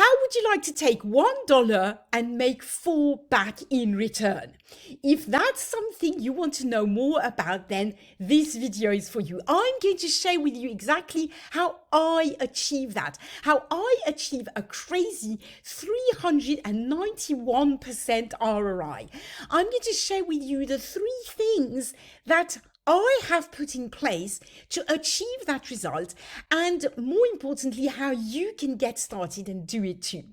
How would you like to take $1 and make 4 back in return? If that's something you want to know more about, then this video is for you. I'm going to share with you exactly how I achieve that, how I achieve a crazy 391% ROI. I'm going to share with you the 3 things that I have put in place to achieve that result, and more importantly, how you can get started and do it too.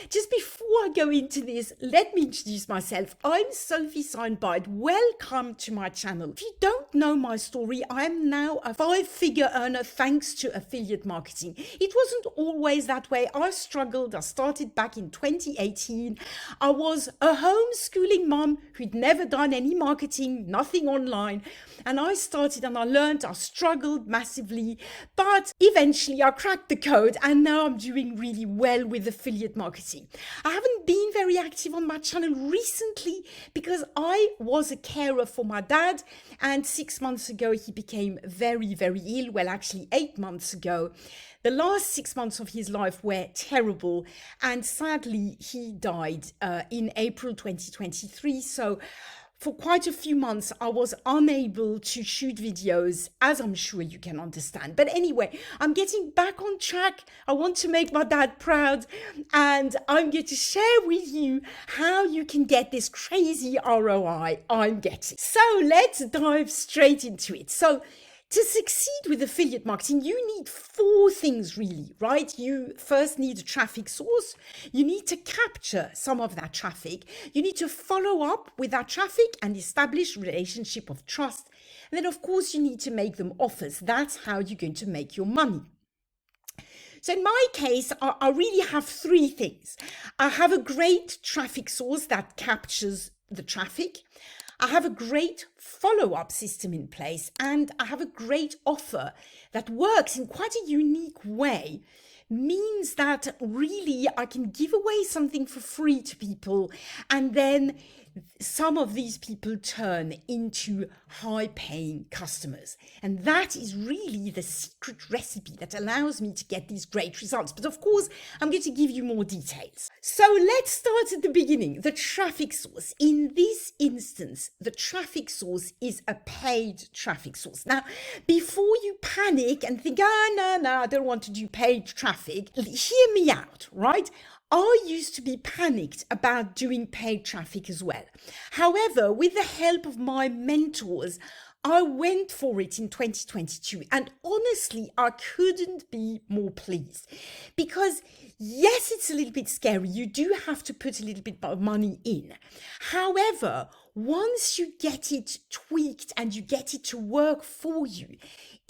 Just before I go into this, let me introduce myself. I'm Sophie Soundbite. Welcome to my channel. If you don't know my story, I am now a 5-figure earner thanks to affiliate marketing. It wasn't always that way. I struggled. I started back in 2018. I was a homeschooling mom who'd never done any marketing, nothing online. And I started and I learned, I struggled massively, but eventually I cracked the code and now I'm doing really well with affiliate marketing. I haven't been very active on my channel recently because I was a carer for my dad, and 6 months ago he became very, very ill. Well, actually 8 months ago. The last 6 months of his life were terrible, and sadly he died in April 2023. So for quite a few months, I was unable to shoot videos, as I'm sure you can understand. But anyway, I'm getting back on track. I want to make my dad proud, and I'm going to share with you how you can get this crazy ROI I'm getting. So let's dive straight into it. So to succeed with affiliate marketing, you need 4 things really, right? You first need a traffic source. You need to capture some of that traffic. You need to follow up with that traffic and establish a relationship of trust. And then of course you need to make them offers. That's how you're going to make your money. So in my case, I really have 3 things. I have a great traffic source that captures the traffic. I have a great follow-up system in place, and I have a great offer that works in quite a unique way. Means that really I can give away something for free to people, and then some of these people turn into high-paying customers. And that is really the secret recipe that allows me to get these great results. But of course, I'm going to give you more details. So let's start at the beginning. The traffic source. In this instance, the traffic source is a paid traffic source. Now, before you panic and think, no, I don't want to do paid traffic, hear me out, right? I used to be panicked about doing paid traffic as well. However, with the help of my mentors, I went for it in 2022, and honestly, I couldn't be more pleased because yes, it's a little bit scary. You do have to put a little bit of money in. However, once you get it tweaked and you get it to work for you,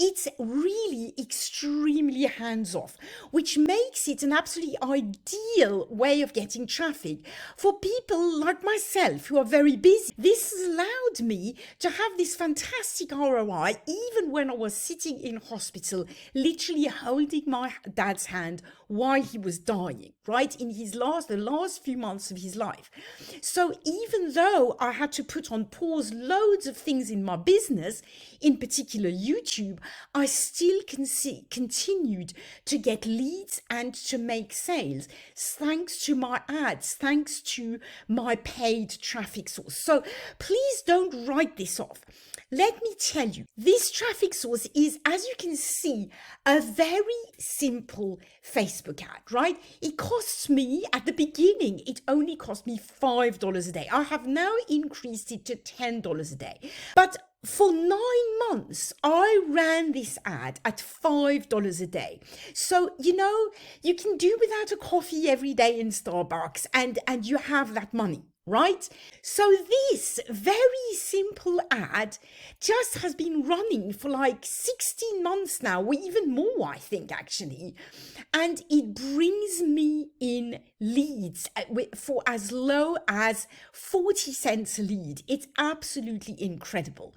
it's really extremely hands-off, which makes it an absolutely ideal way of getting traffic for people like myself who are very busy. This has allowed me to have this fantastic ROI even when I was sitting in hospital, literally holding my dad's hand while he was dying, right? In the last few months of his life. So even though I had to put on pause loads of things in my business, in particular YouTube, I still continued to get leads and to make sales thanks to my ads, thanks to my paid traffic source. So please don't write this off. Let me tell you, this traffic source is, as you can see, a very simple Facebook ad, right? It costs me, at the beginning, it only cost me $5 a day. I have now increased it to $10 a day. But for 9 months, I ran this ad at $5 a day. So, you can do without a coffee every day in Starbucks and you have that money, right? So this very simple ad just has been running for like 16 months now, or even more, I think, actually. And it brings me in leads for as low as 40 cents a lead. It's absolutely incredible.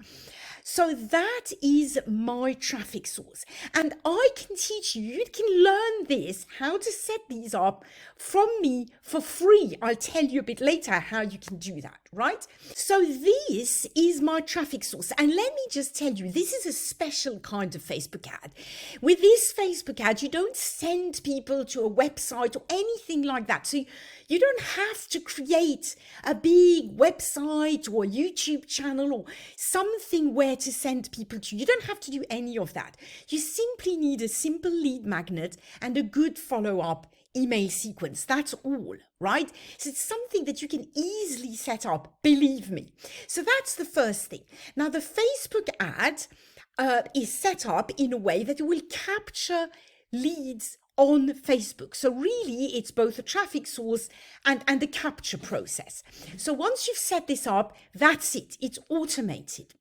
So that is my traffic source. And I can teach you, you can learn this, how to set these up from me for free. I'll tell you a bit later how you can do that, right? So this is my traffic source. And let me just tell you, this is a special kind of Facebook ad. With this Facebook ad, you don't send people to a website or anything like that. So you don't have to create a big website or a YouTube channel or something where to send people to. You don't have to do any of that. You simply need a simple lead magnet and a good follow-up email sequence. That's all, right? So it's something that you can easily set up, believe me. So that's the first thing. Now, the Facebook ad is set up in a way that it will capture leads on Facebook. So really, it's both a traffic source and a capture process. So once you've set this up, that's it. It's automated.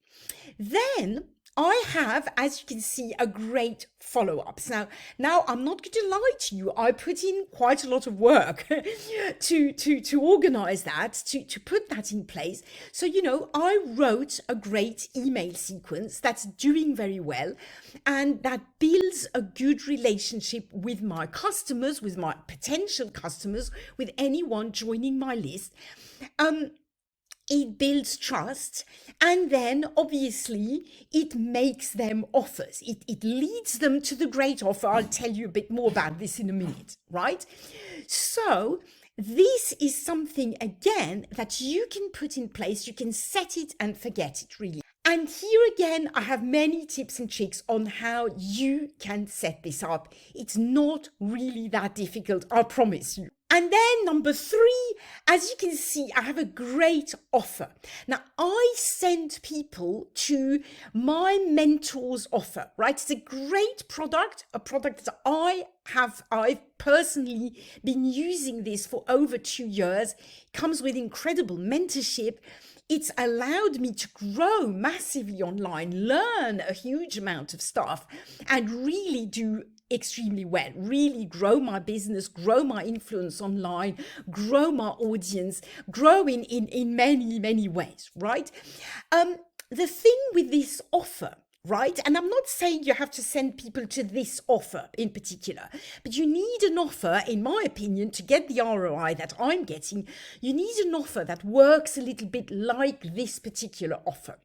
Then I have, as you can see, a great follow-ups. Now I'm not going to lie to you. I put in quite a lot of work to organize that, to put that in place. So, I wrote a great email sequence that's doing very well and that builds a good relationship with my customers, with my potential customers, with anyone joining my list. It builds trust, and then obviously it makes them offers. It leads them to the great offer. I'll tell you a bit more about this in a minute, right? So this is something, again, that you can put in place. You can set it and forget it, really. And here again, I have many tips and tricks on how you can set this up. It's not really that difficult, I promise you. And then number 3, as you can see, I have a great offer. Now, I send people to my mentor's offer, right? It's a great product, a product that I've personally been using this for over 2 years. It comes with incredible mentorship. It's allowed me to grow massively online, learn a huge amount of stuff, and really do extremely well, really grow my business, grow my influence online, grow my audience, grow in many, many ways, right? The thing with this offer, right? And I'm not saying you have to send people to this offer in particular, but you need an offer, in my opinion, to get the ROI that I'm getting. You need an offer that works a little bit like this particular offer.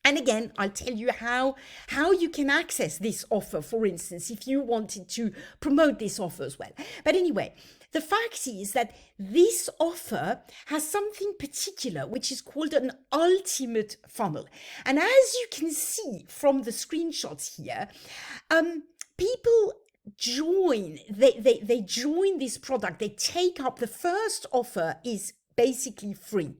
And again, I'll tell you how you can access this offer, for instance, if you wanted to promote this offer as well. But anyway, the fact is that this offer has something particular, which is called an ultimate funnel. And as you can see from the screenshots here, people join, they join this product, they take up, the first offer is basically free.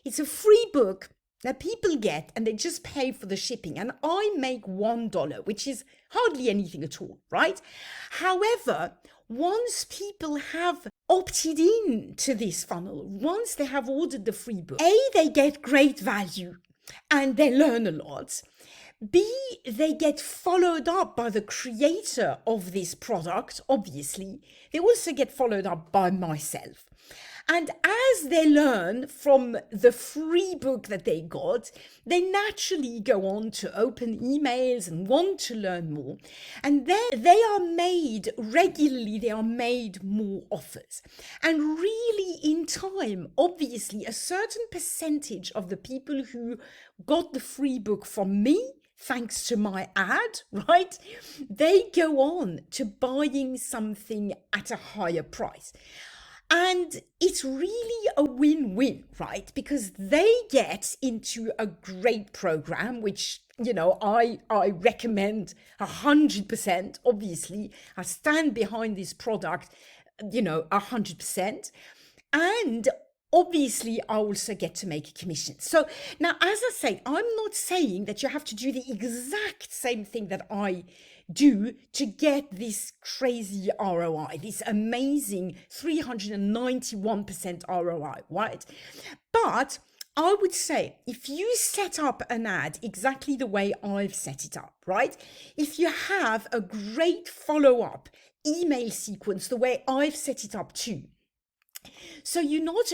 It's a free book that people get, and they just pay for the shipping. And I make $1, which is hardly anything at all, right? However, once people have opted in to this funnel, once they have ordered the free book, A, they get great value and they learn a lot. B, they get followed up by the creator of this product, obviously. They also get followed up by myself. And as they learn from the free book that they got, they naturally go on to open emails and want to learn more. And then they are made regularly, they are made more offers. And really, in time, obviously, a certain percentage of the people who got the free book from me, thanks to my ad, right, they go on to buying something at a higher price. And it's really a win-win, right? Because they get into a great program, which, I recommend 100%. Obviously, I stand behind this product, 100%. And obviously, I also get to make a commission. So now, as I say, I'm not saying that you have to do the exact same thing that I do to get this crazy ROI, this amazing 391% ROI, right? But I would say if you set up an ad exactly the way I've set it up, right? If you have a great follow-up email sequence the way I've set it up too, So you're not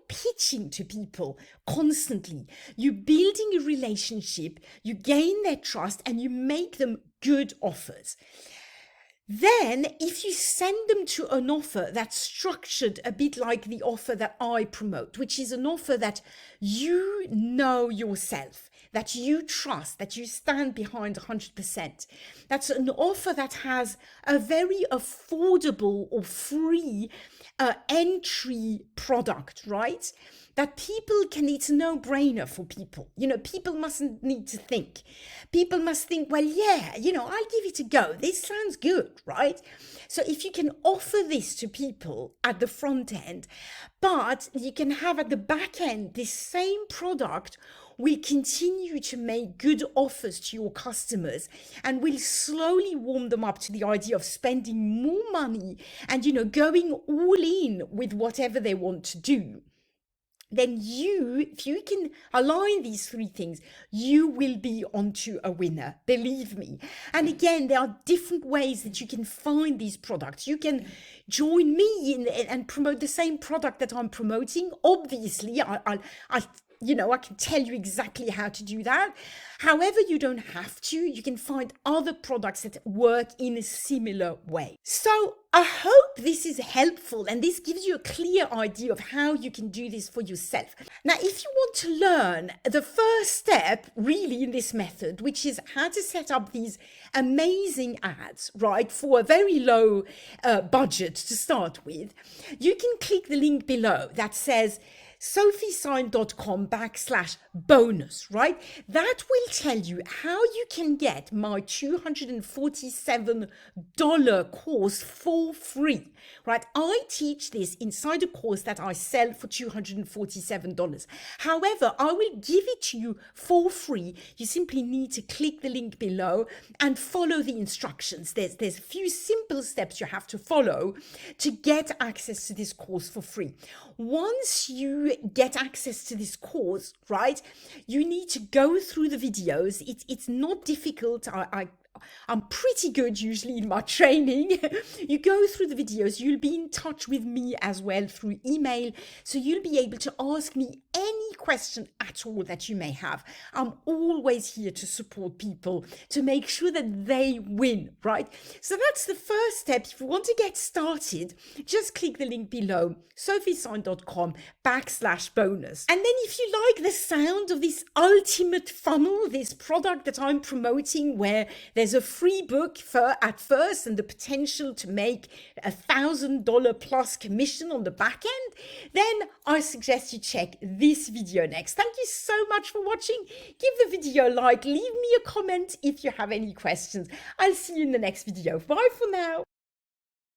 pitching to people constantly. You're building a relationship, you gain their trust, and you make them good offers. Then, if you send them to an offer that's structured a bit like the offer that I promote, which is an offer that you know yourself, that you trust, that you stand behind 100%. That's an offer that has a very affordable or free entry product, right? That people can, it's a no-brainer for people. People mustn't need to think. People must think, well, yeah, I'll give it a go. This sounds good, right? So if you can offer this to people at the front end, but you can have at the back end, this same product will continue to make good offers to your customers and will slowly warm them up to the idea of spending more money and, going all in with whatever they want to do. Then if you can align these three things, you will be onto a winner, believe me. And again, there are different ways that you can find these products. You can join me and promote the same product that I'm promoting. Obviously, I can tell you exactly how to do that. However, you don't have to. You can find other products that work in a similar way. So I hope this is helpful and this gives you a clear idea of how you can do this for yourself. Now, if you want to learn the first step really in this method, which is how to set up these amazing ads, right, for a very low budget to start with, you can click the link below that says sophiesine.com/bonus, right? That will tell you how you can get my $247 course for free, right? I teach this inside a course that I sell for $247. However, I will give it to you for free. You simply need to click the link below and follow the instructions. There's a few simple steps you have to follow to get access to this course for free. Once you get access to this course, right, you need to go through the videos. It's not difficult. I'm pretty good usually in my training. You go through the videos, you'll be in touch with me as well through email. So you'll be able to ask me any question at all that you may have. I'm always here to support people to make sure that they win, right? So that's the first step. If you want to get started, just click the link below, sophiesine.com/bonus. And then if you like the sound of this ultimate funnel, this product that I'm promoting where there's a free book at first and the potential to make $1,000 plus commission on the back end, then I suggest you check this video next. Thank you so much for watching. Give the video a like, leave me a comment if you have any questions. I'll see you in the next video. Bye for now.